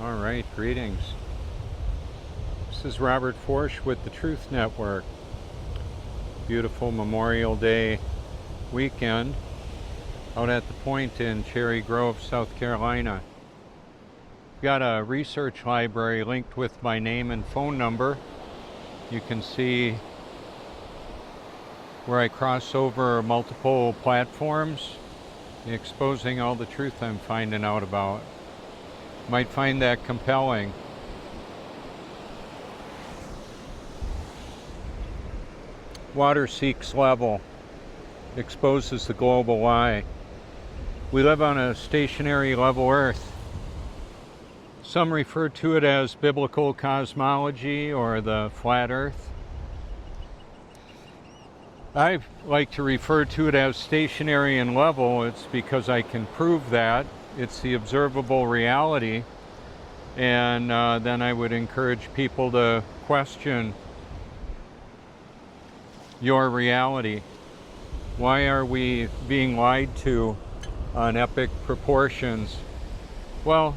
All right, greetings. This is Robert Foertsch with the Truth Network. Beautiful Memorial Day weekend out at the Point in Cherry Grove, South Carolina. Got a research library linked with my name and phone number. You can see where I cross over multiple platforms, exposing all the truth I'm finding out about. Might find that compelling. Water seeks level, exposes the global lie. We live on a stationary level Earth. Some refer to it as biblical cosmology or the flat Earth. I like to refer to it as stationary and level. It's because I can prove that. It's the observable reality. And then I would encourage people to question your reality. Why are we being lied to on epic proportions? Well,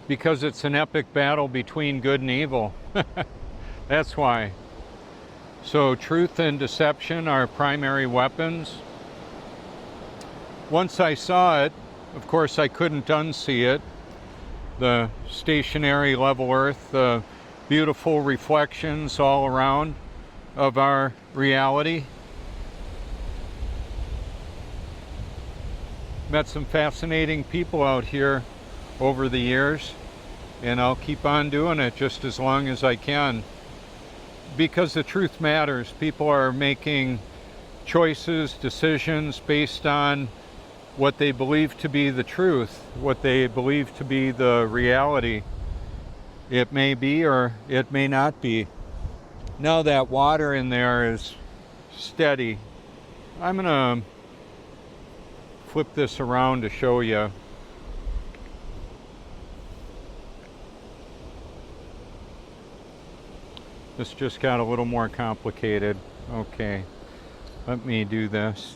because it's an epic battle between good and evil. That's why. So truth and deception are primary weapons. Once I saw it, of course I couldn't unsee it. The stationary level Earth, the beautiful reflections all around of our reality. Met some fascinating people out here over the years, and I'll keep on doing it just as long as I can. Because the truth matters. People are making choices, decisions based on what they believe to be the truth, what they believe to be the reality. It may be or it may not be. Now that water in there is steady. I'm gonna flip this around to show you. This just got a little more complicated. Okay, let me do this.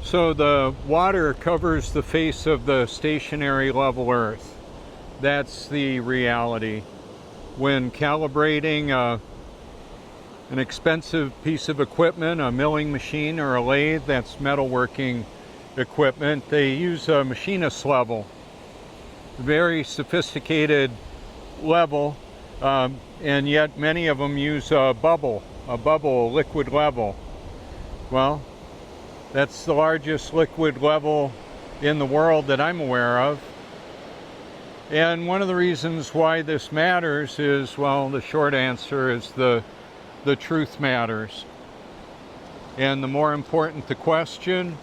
So the water covers the face of the stationary level Earth. That's the reality. When calibrating an expensive piece of equipment, a milling machine or a lathe, that's metalworking equipment, they use a machinist level, very sophisticated level, and yet many of them use a bubble liquid level. Well, that's the largest liquid level in the world that I'm aware of. And one of the reasons why this matters is, well, the short answer is the truth matters. And the more important the question,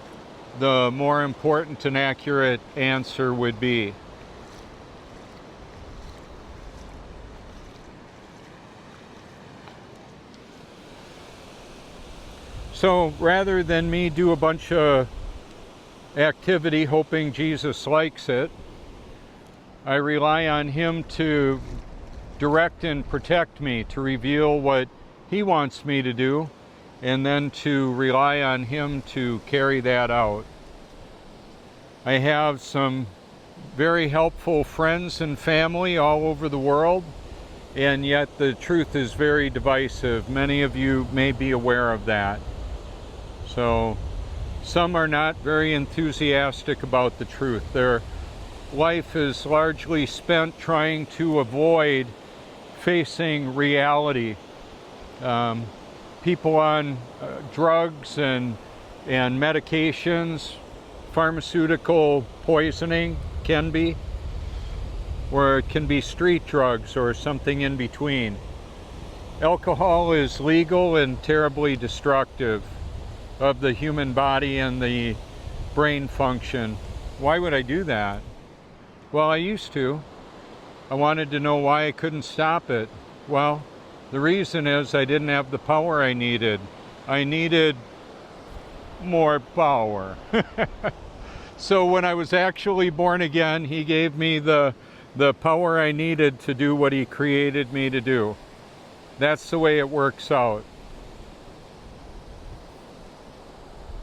the more important an accurate answer would be. So rather than me do a bunch of activity hoping Jesus likes it, I rely on him to direct and protect me, to reveal what he wants me to do, and then to rely on him to carry that out. I have some very helpful friends and family all over the world, and yet the truth is very divisive. Many of you may be aware of that. So some are not very enthusiastic about the truth. Their life is largely spent trying to avoid facing reality. People on drugs and medications, pharmaceutical poisoning can be, or it can be street drugs or something in between. Alcohol is legal and terribly destructive of the human body and the brain function. Why would I do that? Well, I used to. I wanted to know why I couldn't stop it. Well, the reason is I didn't have the power I needed. I needed more power. So when I was actually born again, he gave me the the power I needed to do what he created me to do. That's the way it works out.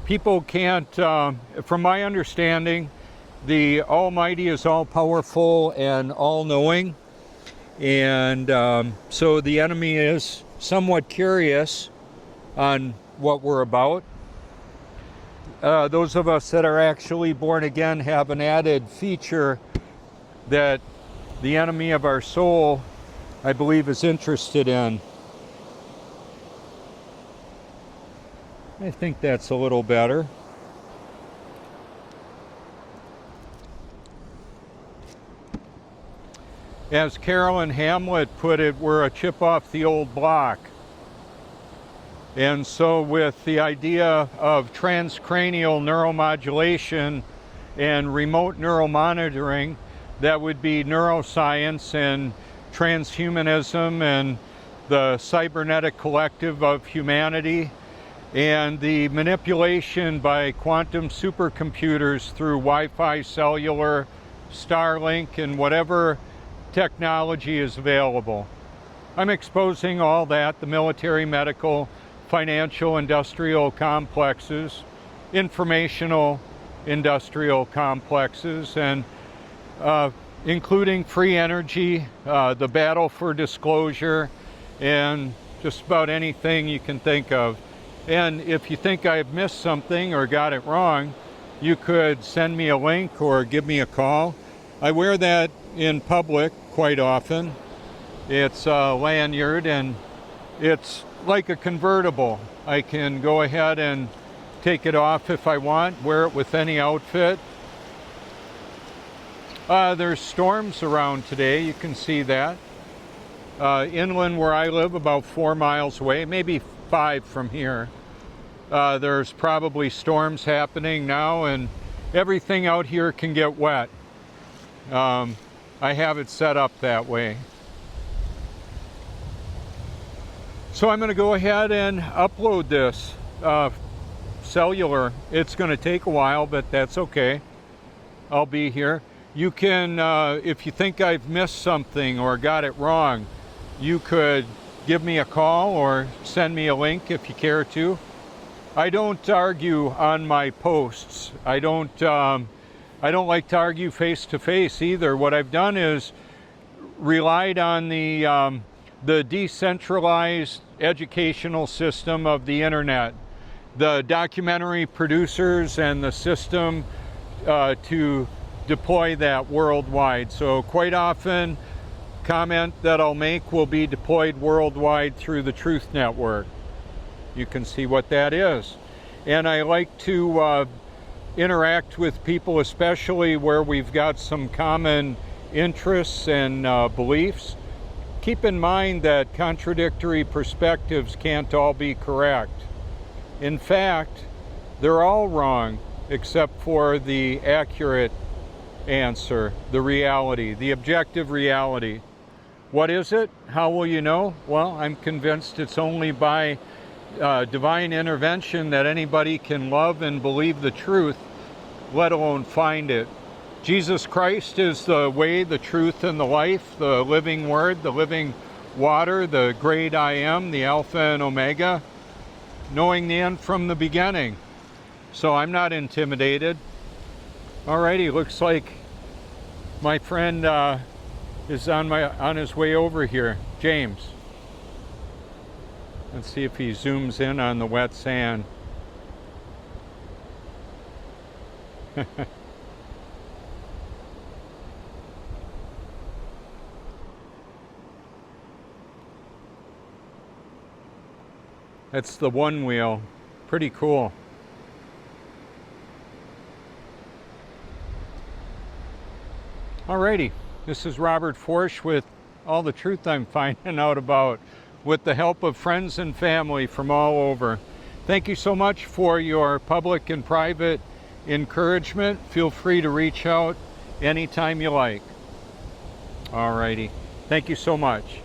People can't, from my understanding, the Almighty is all-powerful and all-knowing, and so the enemy is somewhat curious on what we're about. Those of us that are actually born again have an added feature that the enemy of our soul, I believe, is interested in. I think that's a little better. As Carolyn Hamlet put it, we're a chip off the old block. And so with the idea of transcranial neuromodulation and remote neuromonitoring, that would be neuroscience and transhumanism and the cybernetic collective of humanity, and the manipulation by quantum supercomputers through Wi-Fi, cellular, Starlink, and whatever technology is available. I'm exposing all that, the military, medical, financial, industrial complexes, informational industrial complexes, and including free energy, the battle for disclosure, and just about anything you can think of. And if you think I've missed something or got it wrong, you could send me a link or give me a call. I wear that in public quite often. It's a lanyard, and it's like a convertible. I can go ahead and take it off if I want, wear it with any outfit. There's storms around today, you can see that. Inland where I live, about 4 miles away, maybe 5 from here. There's probably storms happening now, and everything out here can get wet. I have it set up that way. So I'm going to go ahead and upload this cellular. It's going to take a while, but that's okay. I'll be here. You can, if you think I've missed something or got it wrong, you could give me a call or send me a link if you care to. I don't argue on my posts. I don't like to argue face to face either. What I've done is relied on the decentralized educational system of the internet, the documentary producers, and the system to deploy that worldwide. So quite often, comment that I'll make will be deployed worldwide through the Truth Network. You can see what that is. And I like to interact with people, especially where we've got some common interests and beliefs. Keep in mind that contradictory perspectives can't all be correct. In fact, they're all wrong except for the accurate answer, the reality, the objective reality. What is it? How will you know? Well, I'm convinced it's only by divine intervention that anybody can love and believe the truth, let alone find it. Jesus Christ is the way, the truth, and the life, the living word, the living water, the great I am, the Alpha and Omega, knowing the end from the beginning. So I'm not intimidated. Alrighty, looks like my friend is on his way over here, James. Let's see if he zooms in on the wet sand. That's the one wheel. Pretty cool. Alrighty, this is Robert Foertsch with all the truth I'm finding out about, with the help of friends and family from all over. Thank you so much for your public and private encouragement. Feel free to reach out anytime you like. Alrighty, thank you so much.